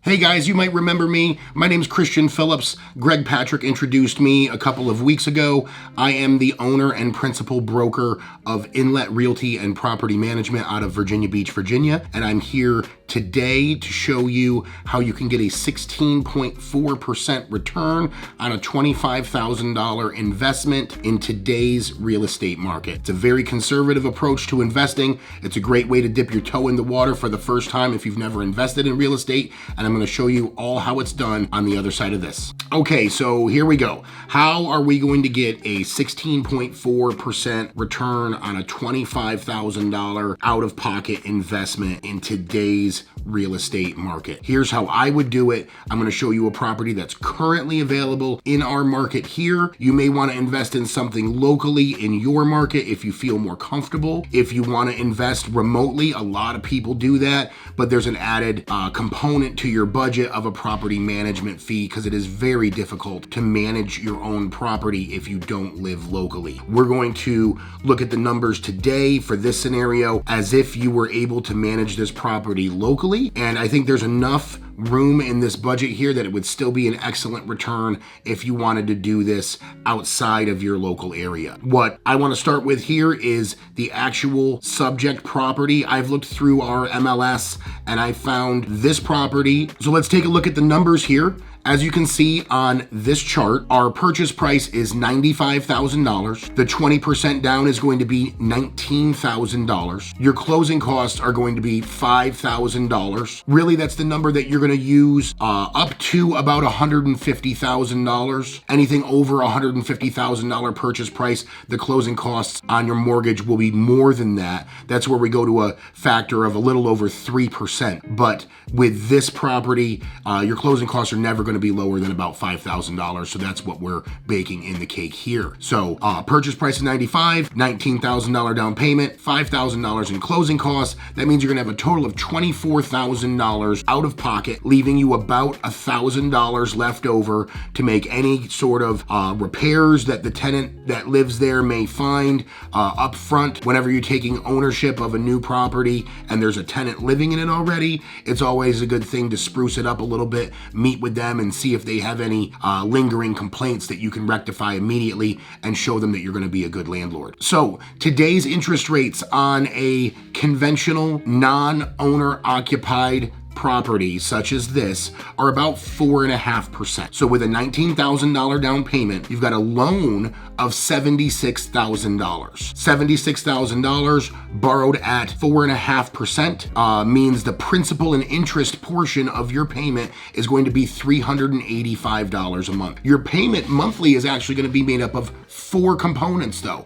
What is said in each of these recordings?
Hey guys, you might remember me. My name's Christian Phillips. Greg Patrick introduced me a couple of weeks ago. I am the owner and principal broker of Inlet Realty and Property Management out of Virginia Beach, Virginia. And I'm here today to show you how you can get a 16.4% return on a $25,000 investment in today's real estate market. It's a very conservative approach to investing. It's a great way to dip your toe in the water for the first time if you've never invested in real estate. And I'm going to show you all how it's done on the other side of this. Okay, so here we go. How are we going to get a 16.4% return on a $25,000 out-of-pocket investment in today's real estate market? Here's how I would do it. I'm going to show you a property that's currently available in our market here. You may want to invest in something locally in your market if you feel more comfortable. If you want to invest remotely, a lot of people do that, but there's an added component to your budget of a property management fee because it is very difficult to manage your own property if you don't live locally. We're going to look at the numbers today for this scenario as if you were able to manage this property locally, and I think there's enough room in this budget here that it would still be an excellent return if you wanted to do this outside of your local area. What I want to start with here is the actual subject property. I've looked through our MLS and I found this property. So let's take a look at the numbers here. As you can see on this chart, our purchase price is $95,000. The 20% down is going to be $19,000. Your closing costs are going to be $5,000. Really, that's the number that you're going to use up to about $150,000. Anything over $150,000 purchase price, the closing costs on your mortgage will be more than that. That's where we go to a factor of a little over 3%. But with this property, your closing costs are never going to be lower than about $5,000. So that's what we're baking in the cake here. So purchase price is $95,000, $19,000 down payment, $5,000 in closing costs. That means you're gonna have a total of $24,000 out of pocket, leaving you about $1,000 left over to make any sort of repairs that the tenant that lives there may find up front. Whenever you're taking ownership of a new property and there's a tenant living in it already, it's always a good thing to spruce it up a little bit, meet with them and see if they have any lingering complaints that you can rectify immediately and show them that you're going to be a good landlord. So today's interest rates on a conventional non-owner occupied property such as this are about 4.5%. So with a $19,000 down payment, you've got a loan of $76,000. $76,000 borrowed at 4.5% means the principal and interest portion of your payment is going to be $385 a month. Your payment monthly is actually going to be made up of 4 components though.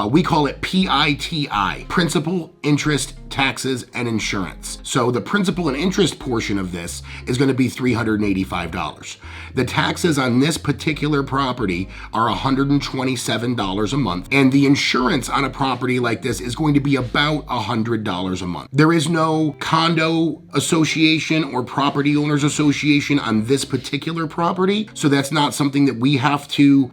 We call it PITI, principal, interest, taxes, and insurance. So the principal and interest portion of this is going to be $385. The taxes on this particular property are $127 a month, and the insurance on a property like this is going to be about $100 a month. There is no condo association or property owners association on this particular property, so that's not something that we have to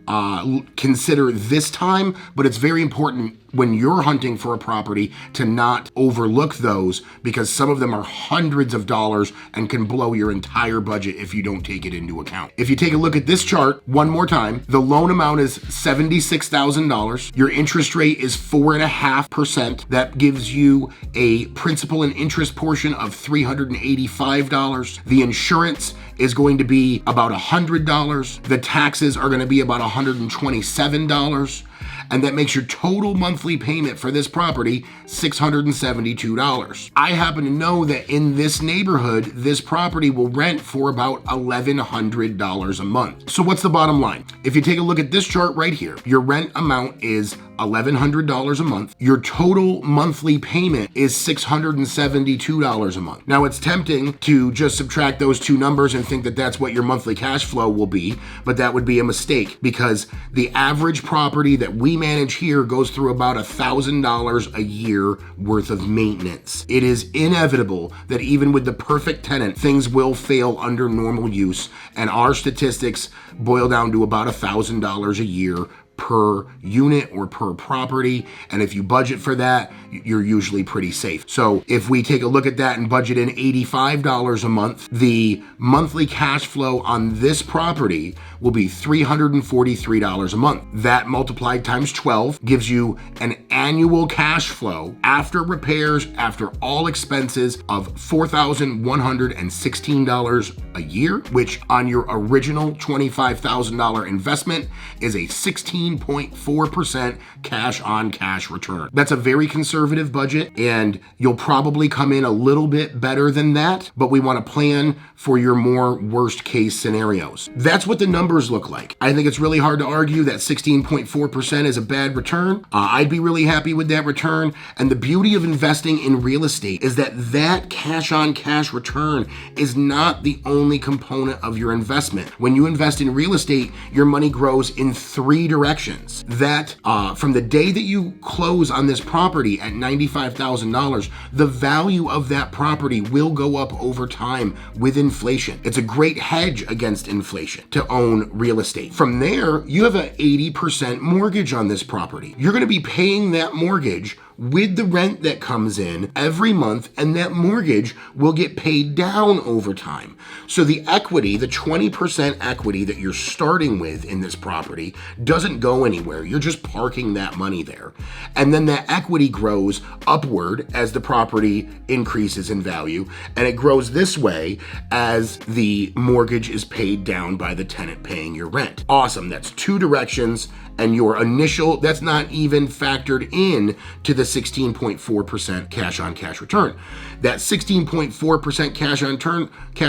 consider this time, but it's very important when you're hunting for a property to not overlook those, because some of them are hundreds of dollars and can blow your entire budget if you don't take it into account. If you take a look at this chart one more time, the loan amount is $76,000. Your interest rate is 4.5%. That gives you a principal and interest portion of $385. The insurance is going to be about $100. The taxes are going to be about $127. And that makes your total monthly payment for this property $672. I happen to know that in this neighborhood, this property will rent for about $1,100 a month. So what's the bottom line? If you take a look at this chart right here, your rent amount is $1,100 a month. Your total monthly payment is $672 a month. Now it's tempting to just subtract those two numbers and think that that's what your monthly cash flow will be, but that would be a mistake because the average property that we manage here goes through about $1,000 a year worth of maintenance. It is inevitable that even with the perfect tenant, things will fail under normal use, and our statistics boil down to about $1,000 a year per unit or per property. And if you budget for that, you're usually pretty safe. So if we take a look at that and budget in $85 a month, the monthly cash flow on this property will be $343 a month. That multiplied times 12 gives you an annual cash flow after repairs, after all expenses, of $4,116 a year, which on your original $25,000 investment is a 16.4% cash on cash return. That's a very conservative budget, and you'll probably come in a little bit better than that, but we want to plan for your more worst case scenarios. That's what the numbers look like. I think it's really hard to argue that 16.4% is a bad return. I'd be really happy with that return. And the beauty of investing in real estate is that that cash on cash return is not the only component of your investment. When you invest in real estate, your money grows in three directions. That from the day that you close on this property at $95,000, the value of that property will go up over time with inflation. It's a great hedge against inflation to own real estate. From there, you have an 80% mortgage on this property. You're going to be paying that mortgage with the rent that comes in every month, and that mortgage will get paid down over time. So the equity, the 20% equity that you're starting with in this property, doesn't go anywhere. You're just parking that money there. And then that equity grows upward as the property increases in value, and it grows this way as the mortgage is paid down by the tenant paying your rent. Awesome. That's two directions. And your initial, that's not even factored in to the 16.4% cash on cash return. That 16.4% cash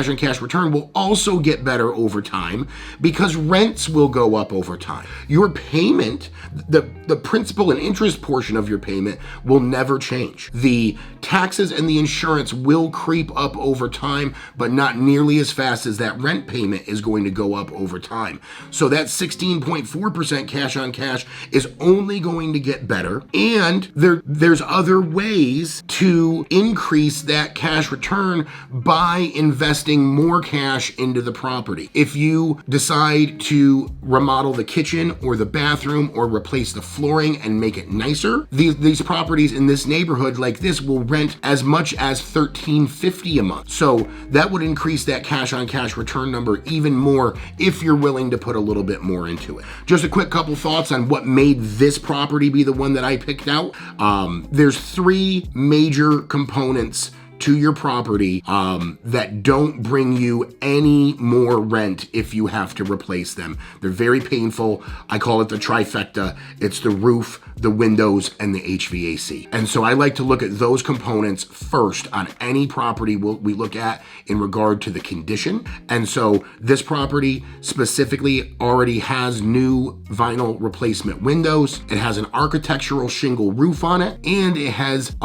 on cash return will also get better over time because rents will go up over time. Your payment, the principal and interest portion of your payment will never change. The taxes and the insurance will creep up over time, but not nearly as fast as that rent payment is going to go up over time. So that 16.4% cash on cash is only going to get better. And there's other ways to increase that cash return by investing more cash into the property. If you decide to remodel the kitchen or the bathroom or replace the flooring and make it nicer, these properties in this neighborhood like this will rent as much as $1,350 a month. So that would increase that cash on cash return number even more if you're willing to put a little bit more into it. Just a quick couple thoughts on what made this property be the one that I picked out. There's three major components to your property that don't bring you any more rent if you have to replace them. They're very painful. I call it the trifecta. It's the roof, the windows, and the HVAC. And so I like to look at those components first on any property we look at in regard to the condition. And so this property specifically already has new vinyl replacement windows. It has an architectural shingle roof on it, and it has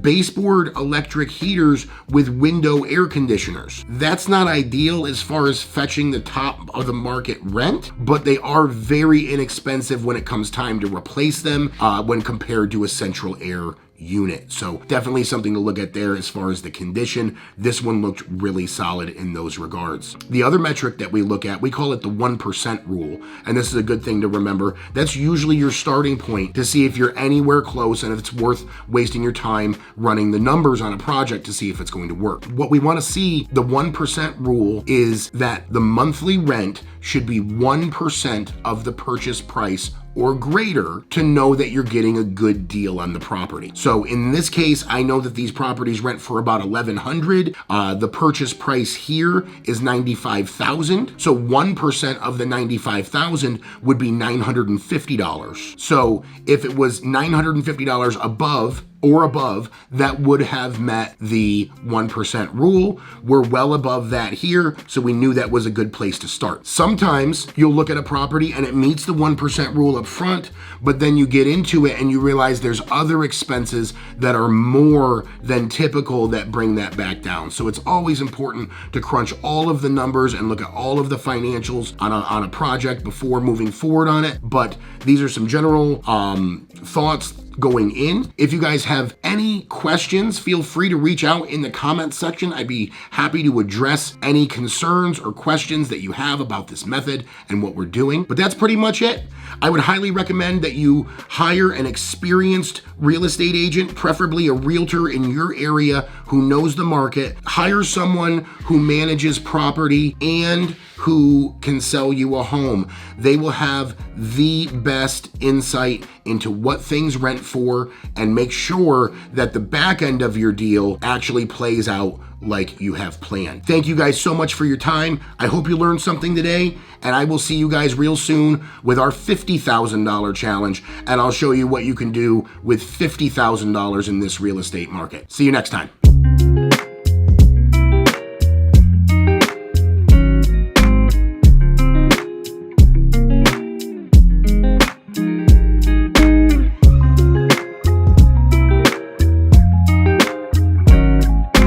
baseboard electric heaters with window air conditioners. That's not ideal as far as fetching the top of the market rent, but they are very inexpensive when it comes time to replace them when compared to a central air unit. So definitely something to look at there as far as the condition. This one looked really solid in those regards. The other metric that we look at, we call it the 1% rule. And this is a good thing to remember. That's usually your starting point to see if you're anywhere close and if it's worth wasting your time running the numbers on a project to see if it's going to work. What we want to see, the 1% rule, is that the monthly rent should be 1% of the purchase price or greater to know that you're getting a good deal on the property. So in this case, I know that these properties rent for about $1,100. The purchase price here is $95,000. So 1% of the $95,000 would be $950. So if it was $950 above, that would have met the 1% rule. We're well above that here, so we knew that was a good place to start. Sometimes you'll look at a property and it meets the 1% rule up front, but then you get into it and you realize there's other expenses that are more than typical that bring that back down. So it's always important to crunch all of the numbers and look at all of the financials on a project before moving forward on it. But these are some general thoughts going in. If you guys have any questions, feel free to reach out in the comment section. I'd be happy to address any concerns or questions that you have about this method and what we're doing. But that's pretty much it. I would highly recommend that you hire an experienced real estate agent, preferably a realtor in your area who knows the market. Hire someone who manages property and who can sell you a home. They will have the best insight into what things rent for and make sure that the back end of your deal actually plays out like you have planned. Thank you guys so much for your time. I hope you learned something today, and I will see you guys real soon with our $50,000 challenge, and I'll show you what you can do with $50,000 in this real estate market. See you next time.